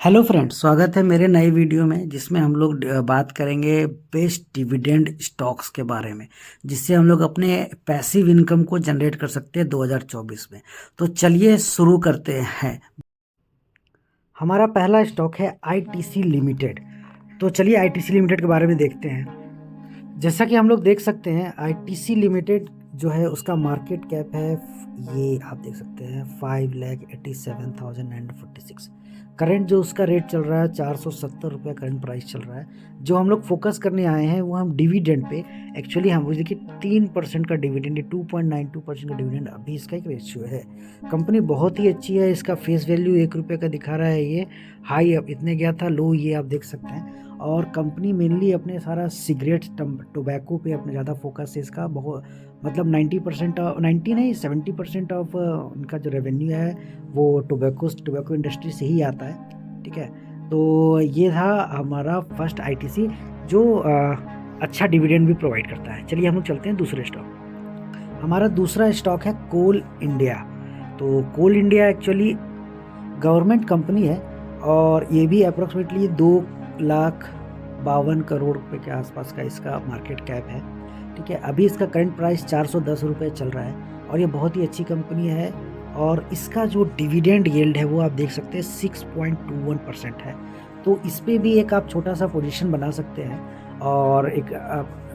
Hello friends, स्वागत है मेरे नए वीडियो में जिसमें हम लोग बात करेंगे बेस्ट डिविडेंड स्टॉक्स के बारे में, जिससे हम लोग अपने पैसिव इनकम को जनरेट कर सकते हैं 2024 में। तो चलिए शुरू करते हैं। हमारा पहला स्टॉक है आईटीसी लिमिटेड। तो चलिए आईटीसी लिमिटेड के बारे में देखते हैं। जैसा कि हम लोग देख सकते हैं, आईटीसी लिमिटेड जो है उसका मार्केट कैप है, ये आप देख सकते हैं 5,87,946। करंट जो उसका रेट चल रहा है 470 रुपये करंट प्राइस चल रहा है। जो हम लोग फोकस करने आए हैं वो हम डिविडेंड पे। एक्चुअली हम देखिए 3% का डिविडेंड, 2.92% का डिविडेंड अभी इसका एक रेशियो है। कंपनी बहुत ही अच्छी है। इसका फेस वैल्यू 1 रुपये का दिखा रहा है। ये हाई अब इतने गया था, लो ये आप देख सकते हैं। और कंपनी मेनली अपने सारा सिगरेट टोबैको पे अपना ज़्यादा फोकस है इसका। बहुत मतलब 90% 90 नहीं 70% ऑफ उनका जो रेवेन्यू है वो टोबैको इंडस्ट्री से ही आता है। ठीक है, तो ये था हमारा फर्स्ट आईटीसी जो अच्छा डिविडेंड भी प्रोवाइड करता है। चलिए हम लोग चलते हैं दूसरे स्टॉक। हमारा दूसरा स्टॉक है कोल इंडिया। तो कोल इंडिया एक्चुअली गवर्नमेंट कंपनी है और ये भी अप्रोक्सीमेटली 2,52 करोड़ रुपए के आसपास का इसका मार्केट कैप है। ठीक है, अभी इसका करंट प्राइस 410 रुपये चल रहा है और ये बहुत ही अच्छी कंपनी है। और इसका जो डिविडेंड यील्ड है वो आप देख सकते हैं 6.21% है। तो इस पर भी एक आप छोटा सा पोजीशन बना सकते हैं। और एक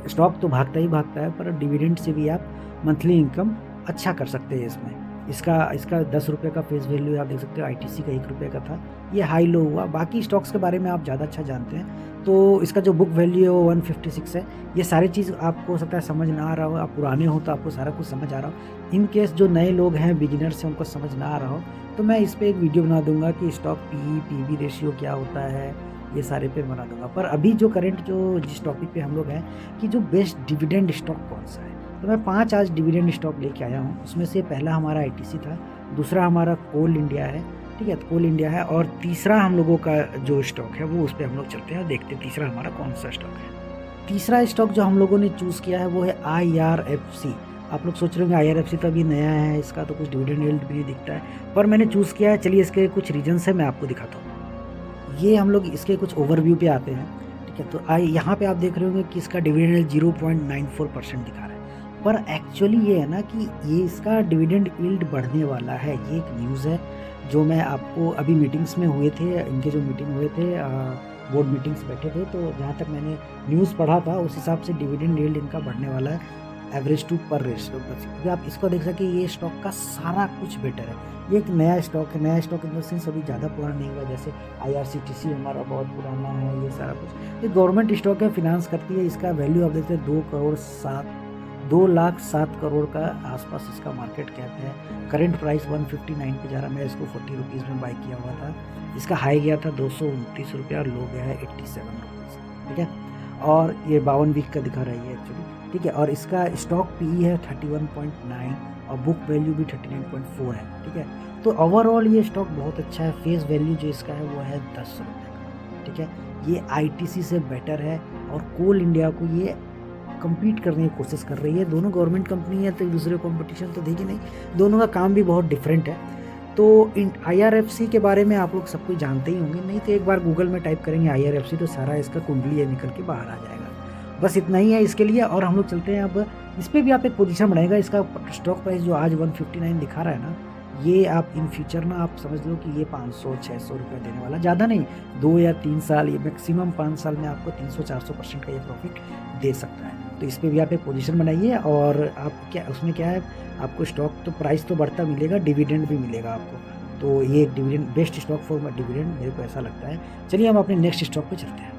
स्टॉक तो भागता ही भागता है, पर डिविडेंड से भी आप मंथली इनकम अच्छा कर सकते हैं इसमें। इसका 10 रुपये का फेस वैल्यू आप देख सकते हो। आईटीसी का 1 रुपये का था, ये हाई लो हुआ। बाकी स्टॉक्स के बारे में आप ज़्यादा अच्छा जानते हैं। तो इसका जो बुक वैल्यू है वो 156 है। ये सारी चीज़ आपको हो सकता है समझ ना आ रहा हो, आप पुराने हो तो आपको सारा कुछ समझ आ रहा हो। इन केस जो नए लोग हैं, बिगिनर्स हैं, उनको समझ ना आ रहा हो तो मैं इस पर एक वीडियो बना दूंगा कि स्टॉक पीई रेशियो क्या होता है, ये सारे पे बना दूंगा। पर अभी जो करंट जो जिस टॉपिक पे हम लोग हैं कि जो बेस्ट डिविडेंड स्टॉक कौन सा है, तो मैं 5 आज डिविडेंड स्टॉक लेके आया हूँ। उसमें से पहला हमारा आईटीसी था, दूसरा हमारा कोल इंडिया है। ठीक है, कोल इंडिया है। और तीसरा हम लोगों का जो स्टॉक है वो उस पर हम लोग चलते हैं और देखते हैं तीसरा हमारा कौन सा स्टॉक है। तीसरा स्टॉक जो हम लोगों ने चूज़ किया है वो है IRFC। आप लोग सोच रहे होंगे IRFC तो अभी नया है, इसका तो कुछ डिविडेंड यील्ड भी नहीं दिखता है, पर मैंने चूज़ किया है। चलिए इसके कुछ रीजन्स है, मैं आपको दिखाता हूँ। ये हम लोग इसके कुछ ओवरव्यू पे आते हैं। ठीक है, तो यहाँ पे आप देख रहे होंगे कि इसका डिविडेंड यील्ड 0.94% दिखा रहा है। पर एक्चुअली ये है ना कि ये इसका डिविडेंड यील्ड बढ़ने वाला है। ये एक न्यूज़ है जो मैं आपको अभी मीटिंग्स में हुए थे, इनके जो मीटिंग हुए थे, बोर्ड मीटिंग्स बैठे थे, तो जहाँ तक मैंने न्यूज़ पढ़ा था उस हिसाब से डिविडेंड यील्ड इनका बढ़ने वाला है एवरेज टू पर रेशियो। क्योंकि आप इसको देख सकें, ये स्टॉक का सारा कुछ बेटर है। ये एक नया स्टॉक है। नया स्टॉक इन द सेंस अभी ज़्यादा पुराना नहीं हुआ, जैसे IRCTC हमारा बहुत पुराना है। ये सारा कुछ ये गवर्नमेंट स्टॉक है, फिनांस करती है। इसका वैल्यू आप देखते हैं 2,07 करोड़ का आसपास इसका मार्केट कैप है। करंट प्राइस 159 पे जा रहा है। मैं इसको 40 रुपीज़ में बाई किया हुआ था। इसका हाई गया था 229 रुपये और लो गया है 87 रुपीज़। ठीक है, और ये 52 वीक का दिखा रही है एक्चुअली। ठीक है, और इसका स्टॉक पी है 31.9 और बुक वैल्यू भी 39.4 है। ठीक है, तो ओवरऑल ये स्टॉक बहुत अच्छा है। फेस वैल्यू जो इसका है वो है 10 रुपये का। ठीक है, ये आईटीसी से बेटर है और कोल इंडिया को ये कम्पीट करने की कोशिश कर रही है। दोनों गवर्नमेंट कंपनी है तो एक दूसरे कॉम्पिटिशन तो देगी नहीं, दोनों का काम भी बहुत डिफरेंट है। तो इन IRFC के बारे में आप लोग सब कुछ जानते ही होंगे, नहीं तो एक बार गूगल में टाइप करेंगे IRFC तो सारा इसका कुंडली है निकल के बाहर आ जाएगा। बस इतना ही है इसके लिए। और हम लोग चलते हैं अब इस पर भी आप एक पोजीशन बनाएगा। इसका स्टॉक प्राइस जो आज 159 दिखा रहा है ना, ये आप इन फ्यूचर ना आप समझ लो कि ये 500-600 रुपये देने वाला, ज़्यादा नहीं, 2 या 3 साल, ये मैक्सिमम 5 साल में आपको 300-400% का ये प्रॉफिट दे सकता है। तो इस पर भी आप एक पोजीशन बनाइए। और आप क्या उसमें क्या है, आपको स्टॉक तो प्राइस तो बढ़ता मिलेगा, डिविडेंड भी मिलेगा आपको। तो ये एक dividend best stock for dividend मेरे को ऐसा लगता है। चलिए हम अपने नेक्स्ट स्टॉक पे चलते हैं।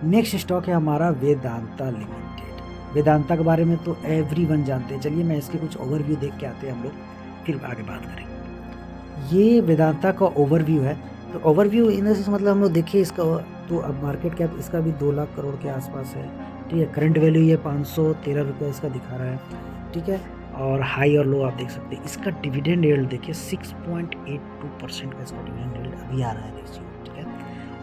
नेक्स्ट स्टॉक है हमारा वेदांता लिमिटेड। वेदांता के बारे में तो एवरीवन जानते हैं। चलिए मैं इसके कुछ ओवरव्यू देख के आते हैं, हम लोग फिर आगे बात करेंगे। ये वेदांता का ओवरव्यू है। तो ओवरव्यू इन से मतलब हम लोग देखिए इसका, तो अब मार्केट कैप इसका भी 2 लाख करोड़ के आसपास है। ठीक है, करंट वैल्यू ये 513 रुपये इसका दिखा रहा है। ठीक है, और हाई और लो आप देख सकते हैं। इसका डिविडेंड यील्ड देखिए 6.82% का इसका डिविडेंड यील्ड अभी आ रहा है देखिए। ठीक है,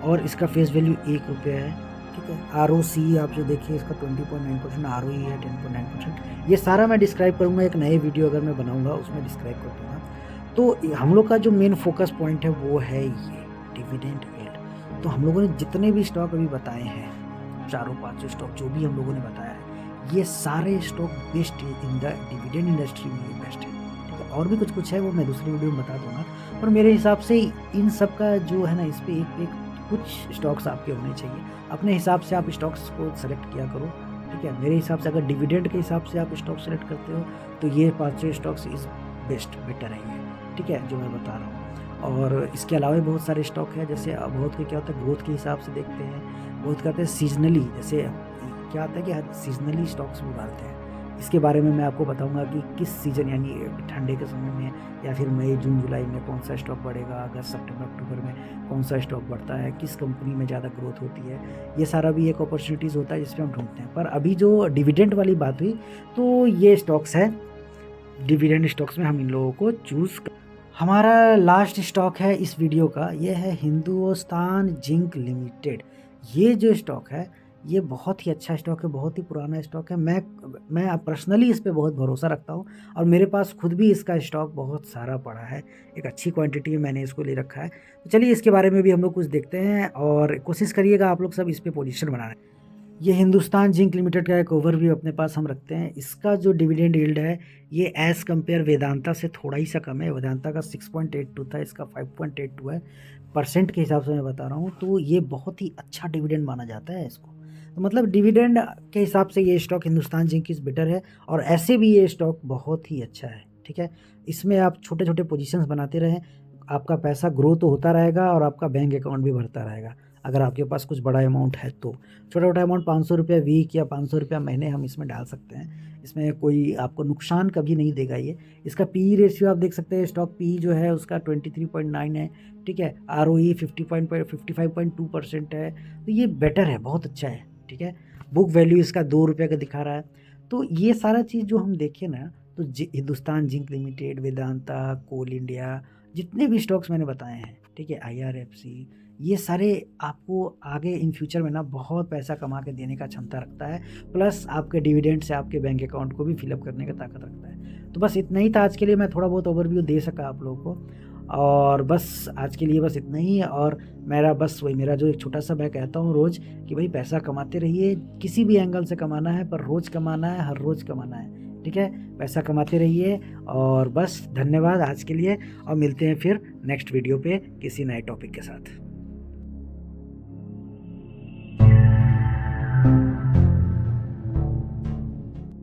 और इसका फेस वैल्यू 1 रुपये है। ठीक है, ROC आप जो देखिए इसका 20.9%, ROE है 10.9%। ये सारा मैं डिस्क्राइब करूँगा, एक नए वीडियो अगर मैं बनाऊँगा उसमें डिस्क्राइब कर दूँगा। तो हम लोग का जो मेन फोकस पॉइंट है वो है ये डिविडेंड यील्ड। तो हम लोगों ने जितने भी स्टॉक अभी बताए हैं, चारों पाँचों स्टॉक जो भी हम लोगों ने बताया है, ये सारे stock best in the dividend industry में ये बेस्ट है, ठीक है। और भी कुछ है वो मैं दूसरी वीडियो में बता दूंगा, पर मेरे हिसाब से इन सब का जो है ना, इस पे एक कुछ स्टॉक्स आपके होने चाहिए। अपने हिसाब से आप स्टॉक्स को सेलेक्ट किया करो, ठीक है। मेरे हिसाब से अगर डिविडेंड के हिसाब से आप स्टॉक सेलेक्ट करते हो तो ये पाँचों स्टॉक्स इज बेटर है ये, ठीक है, जो मैं बता रहा हूँ। और इसके अलावा भी बहुत सारे स्टॉक हैं, जैसे बहुत के क्या होता है, ग्रोथ के हिसाब से देखते हैं, बहुत कहते हैं सीजनली, जैसे क्या होता है कि सीजनली स्टॉक्स भी उगाते हैं। इसके बारे में मैं आपको बताऊंगा कि किस सीज़न, यानी ठंडे के समय में या फिर मई जून जुलाई में कौन सा स्टॉक बढ़ेगा, अगस्त सितंबर अक्टूबर में कौन सा स्टॉक बढ़ता है, किस कंपनी में ज़्यादा ग्रोथ होती है। ये सारा भी एक अपॉर्चुनिटीज़ होता है जिसमें हम ढूंढते हैं। पर अभी जो डिविडेंड वाली बात हुई, तो ये स्टॉक्स है, डिविडेंड स्टॉक्स में हम इन लोगों को चूज़। हमारा लास्ट स्टॉक है इस वीडियो का, ये है हिंदुस्तान जिंक लिमिटेड। ये जो स्टॉक है ये बहुत ही अच्छा स्टॉक है, बहुत ही पुराना स्टॉक है। मैं पर्सनली इस पे बहुत भरोसा रखता हूँ और मेरे पास खुद भी इसका स्टॉक बहुत सारा पड़ा है, एक अच्छी क्वांटिटी में मैंने इसको ले रखा है। तो चलिए इसके बारे में भी हम लोग कुछ देखते हैं और कोशिश करिएगा आप लोग सब इस पर पोजिशन बनाने। ये हिंदुस्तान जिंक लिमिटेड का एक ओवरव्यू अपने पास हम रखते हैं। इसका जो डिविडेंड यील्ड है ये एज़ कंपेयर वेदांता से थोड़ा ही सा कम है। वेदांता का 6.82 था, इसका 5.82 है। परसेंट के हिसाब से मैं बता रहा हूँ, तो ये बहुत ही अच्छा डिविडेंड माना जाता है इसको। तो मतलब डिविडेंड के हिसाब से ये stock Hindustan zinc is better है, और ऐसे भी ये स्टॉक बहुत ही अच्छा है, ठीक है। इसमें आप छोटे छोटे पोजीशंस बनाते रहें, आपका पैसा ग्रो तो होता रहेगा और आपका बैंक अकाउंट भी भरता रहेगा। अगर आपके पास कुछ बड़ा अमाउंट है तो छोटा छोटा अमाउंट 500 रुपया वीक या 500 रुपया महीने हम इसमें डाल सकते हैं। इसमें कोई आपको नुकसान कभी नहीं देगा ये। इसका पी रेशियो आप देख सकते हैं, स्टॉक पी जो है उसका 23.9 है, ठीक है। ROE 55.2% है, तो ये बेटर है, बहुत अच्छा है, ठीक है। बुक वैल्यू इसका 2 रुपये का दिखा रहा है। तो ये सारा चीज़ जो हम देखें ना, तो हिंदुस्तान जिंक लिमिटेड, वेदांता, कोल इंडिया, जितने भी स्टॉक्स मैंने बताए हैं, ठीक है, IRFC, ये सारे आपको आगे इन फ्यूचर में ना बहुत पैसा कमा के देने का क्षमता रखता है। प्लस आपके डिविडेंड से आपके बैंक अकाउंट को भी फिलअप करने का ताकत रखता है। तो बस इतना ही था आज के लिए, मैं थोड़ा बहुत ओवरव्यू दे सका आप लोगों को। और बस आज के लिए बस इतना ही है। और मेरा जो एक छोटा सा मैं कहता हूँ रोज़ कि भाई पैसा कमाते रहिए, किसी भी एंगल से कमाना है, पर रोज़ कमाना है, हर रोज़ कमाना है, ठीक है। पैसा कमाते रहिए। और बस धन्यवाद आज के लिए, और मिलते हैं फिर नेक्स्ट वीडियो पे किसी नए टॉपिक के साथ।